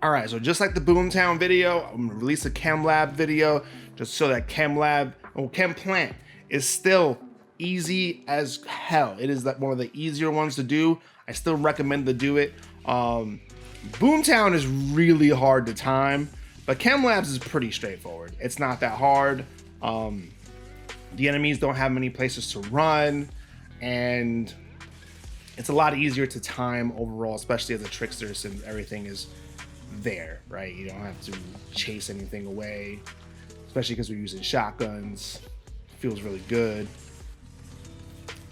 All right, so just like the Boomtown video, I'm gonna release a Chem Lab video just so that Chem Plant is still easy as hell. It is like one of the easier ones to do. I still recommend to do it. Boomtown is really hard to time, but Chem Labs is pretty straightforward. It's not that hard. The enemies don't have many places to run, and it's a lot easier to time overall, especially as a trickster, since everything is there, right? You don't have to chase anything away, especially because we're using shotguns. Feels really good.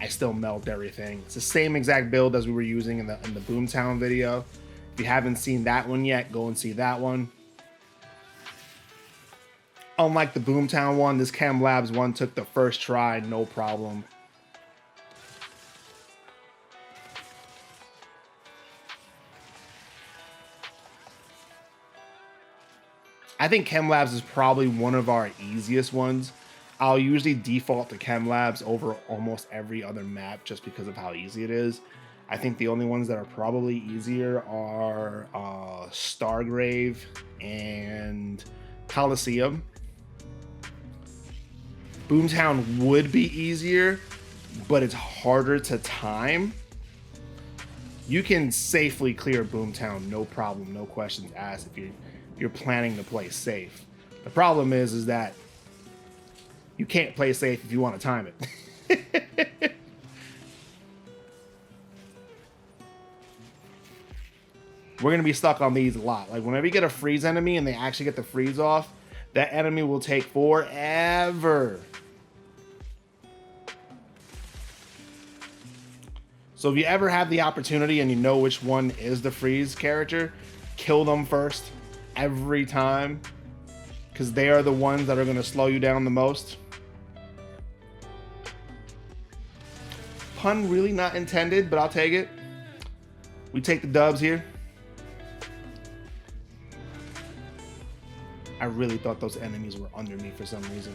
I still melt everything. It's the same exact build as we were using in the Boomtown video. If you haven't seen that one yet, go and see that one. Unlike the Boomtown one, this Chem Labs one took the first try, no problem. I think Chem Labs is probably one of our easiest ones. I'll usually default to Chem Labs over almost every other map just because of how easy it is. I think the only ones that are probably easier are Stargrave and Coliseum. Boomtown would be easier, but it's harder to time. You can safely clear Boomtown, no problem, no questions asked if you're planning to play safe. The problem is that you can't play safe if you want to time it. We're going to be stuck on these a lot. Like whenever you get a freeze enemy and they actually get the freeze off, that enemy will take forever. So if you ever have the opportunity and you know which one is the freeze character, kill them first every time, because they are the ones that are going to slow you down the most. Pun really not intended, but I'll take it. We take the dubs here. I really thought those enemies were under me for some reason.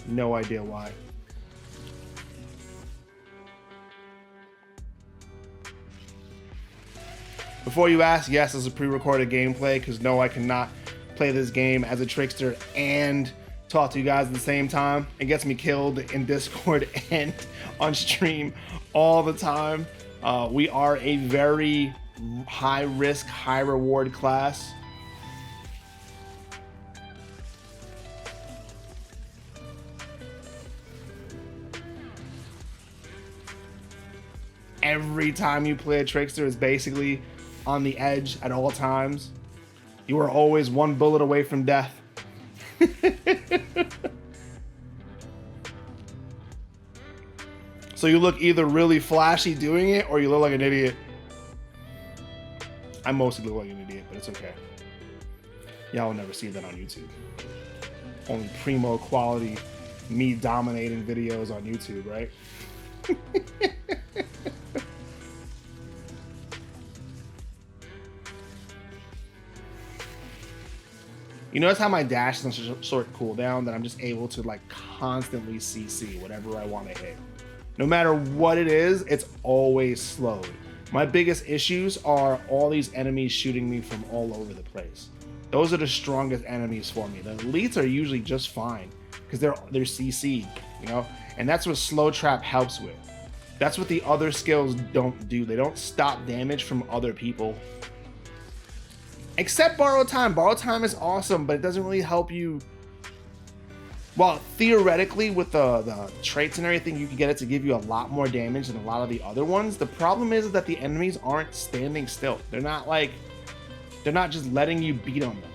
No idea why. Before you ask, yes, it's a pre-recorded gameplay, because no, I cannot play this game as a trickster and talk to you guys at the same time. It gets me killed in Discord and on stream all the time. We are a very high risk, high reward class. Every time you play a trickster is basically on the edge at all times. You are always one bullet away from death. So you look either really flashy doing it or you look like an idiot. I mostly look like an idiot, but it's okay. Y'all will never see that on YouTube. Only primo quality, me dominating videos on YouTube, right? You notice how my dash is on such a short cooldown that I'm just able to like constantly CC whatever I want to hit. No matter what it is, it's always slowed. My biggest issues are all these enemies shooting me from all over the place. Those are the strongest enemies for me. The elites are usually just fine because they're CC'd, you know? And that's what slow trap helps with. That's what the other skills don't do. They don't stop damage from other people. Except borrow time. Borrow time is awesome, but it doesn't really help you. Well, theoretically, with the traits and everything, you can get it to give you a lot more damage than a lot of the other ones. The problem is that the enemies aren't standing still. They're not just letting you beat on them,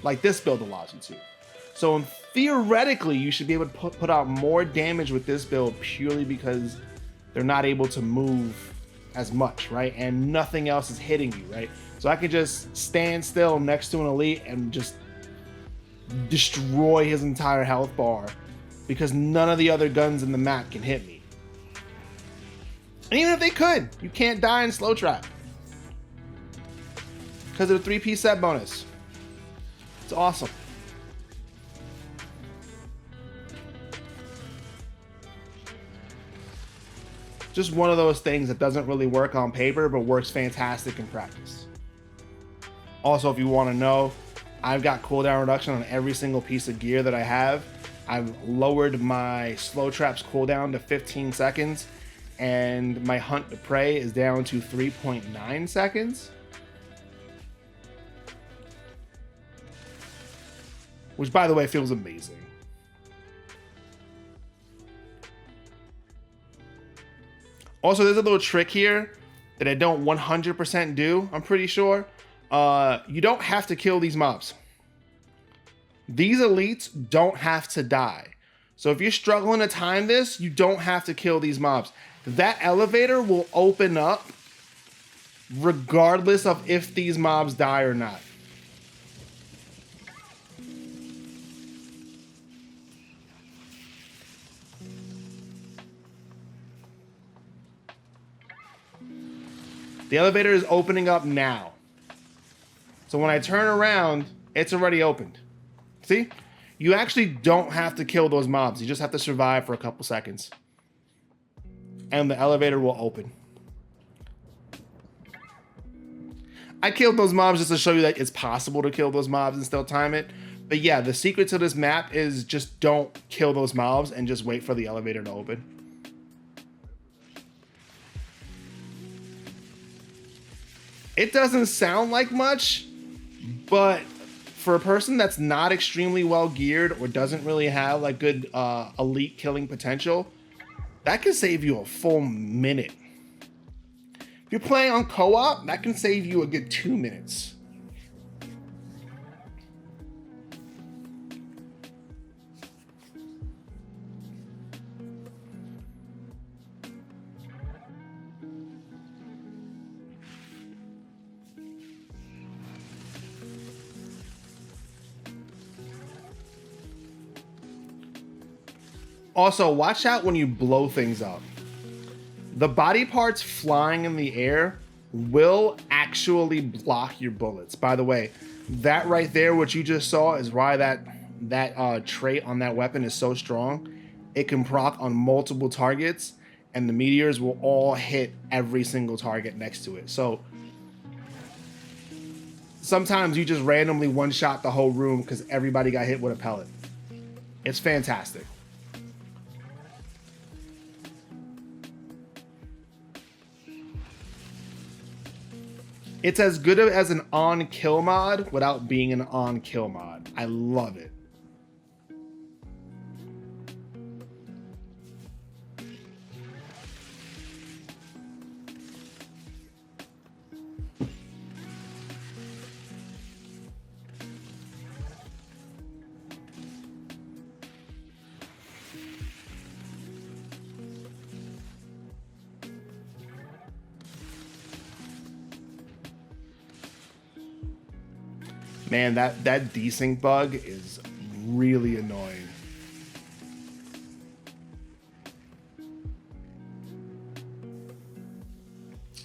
like this build allows you to. So theoretically, you should be able to put out more damage with this build purely because they're not able to move as much, right? And nothing else is hitting you, right? So I could just stand still next to an elite and just destroy his entire health bar because none of the other guns in the map can hit me. And even if they could, you can't die in slow trap because of the 3-piece set bonus. It's awesome. Just one of those things that doesn't really work on paper but works fantastic in practice. Also, if you want to know, I've got cooldown reduction on every single piece of gear that I have. I've lowered my slow traps cooldown to 15 seconds, and my hunt to prey is down to 3.9 seconds. Which, by the way, feels amazing. Also, there's a little trick here that I don't 100% do, I'm pretty sure. You don't have to kill these mobs. These elites don't have to die. So if you're struggling to time this, you don't have to kill these mobs. That elevator will open up regardless of if these mobs die or not. The elevator is opening up now. So when I turn around, it's already opened. See? You actually don't have to kill those mobs. You just have to survive for a couple seconds. And the elevator will open. I killed those mobs just to show you that it's possible to kill those mobs and still time it. But yeah, the secret to this map is just don't kill those mobs and just wait for the elevator to open. It doesn't sound like much, but for a person that's not extremely well geared or doesn't really have like good elite killing potential, that can save you a full minute. If you're playing on co-op, that can save you a good 2 minutes. Also, watch out when you blow things up. The body parts flying in the air will actually block your bullets. By the way, that right there, what you just saw, is why that trait on that weapon is so strong. It can proc on multiple targets, and the meteors will all hit every single target next to it. So sometimes you just randomly one-shot the whole room because everybody got hit with a pellet. It's fantastic. It's as good as an on-kill mod without being an on-kill mod. I love it. Man, that desync bug is really annoying.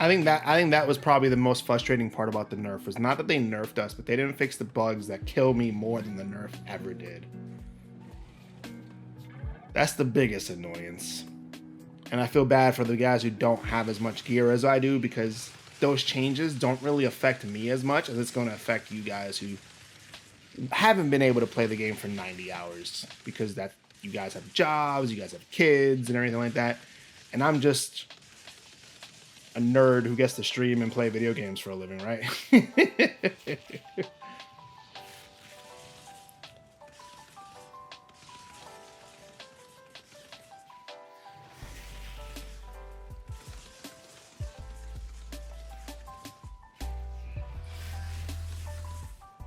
I think that was probably the most frustrating part about the nerf, was not that they nerfed us, but they didn't fix the bugs that kill me more than the nerf ever did. That's the biggest annoyance. And I feel bad for the guys who don't have as much gear as I do, because those changes don't really affect me as much as it's going to affect you guys who haven't been able to play the game for 90 hours because that you guys have jobs, you guys have kids and everything like that. And I'm just a nerd who gets to stream and play video games for a living, right?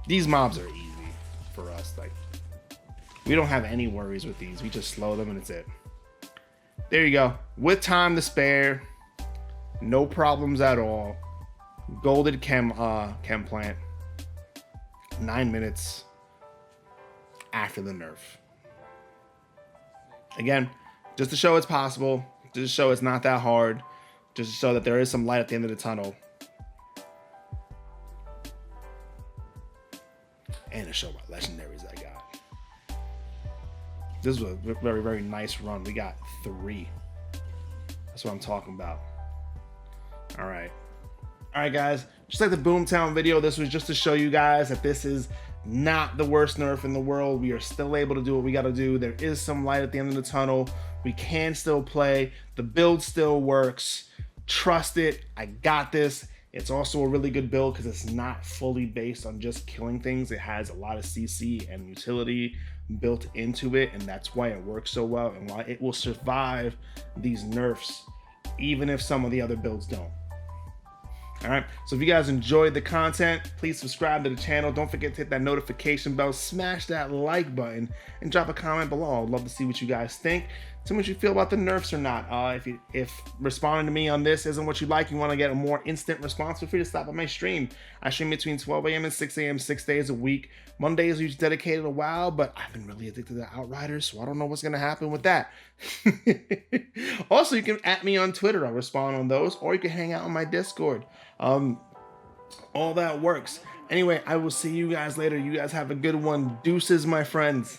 These mobs are easy for us. Like, we don't have any worries with these. We just slow them and it's it. There you go. With time to spare, no problems at all. Golden chem plant. 9 minutes after the nerf. Again, just to show it's possible, just to show it's not that hard, just to show that there is some light at the end of the tunnel. And to show what legendaries I got. This was a very, very nice run. We got 3. That's what I'm talking about. All right, guys. just like the Boomtown video, this was just to show you guys that this is not the worst Nerf in the world. We are still able to do what we got to do. There is some light at the end of the tunnel. We can still play. The build still works. Trust it. I got this. It's also a really good build because it's not fully based on just killing things. It has a lot of CC and utility built into it, and that's why it works so well and why it will survive these nerfs, even if some of the other builds don't. All right, so if you guys enjoyed the content, please subscribe to the channel. Don't forget to hit that notification bell, smash that like button, and drop a comment below. I'd love to see what you guys think. Tell me what you feel about the Nerfs or not. If responding to me on this isn't what you like, you want to get a more instant response, feel free to stop by my stream. I stream between 12 a.m. and 6 a.m. 6 days a week. Mondays are usually dedicated a while, but I've been really addicted to Outriders, so I don't know what's going to happen with that. Also, you can @ me on Twitter. I'll respond on those, or you can hang out on my Discord. All that works. Anyway, I will see you guys later. You guys have a good one. Deuces, my friends.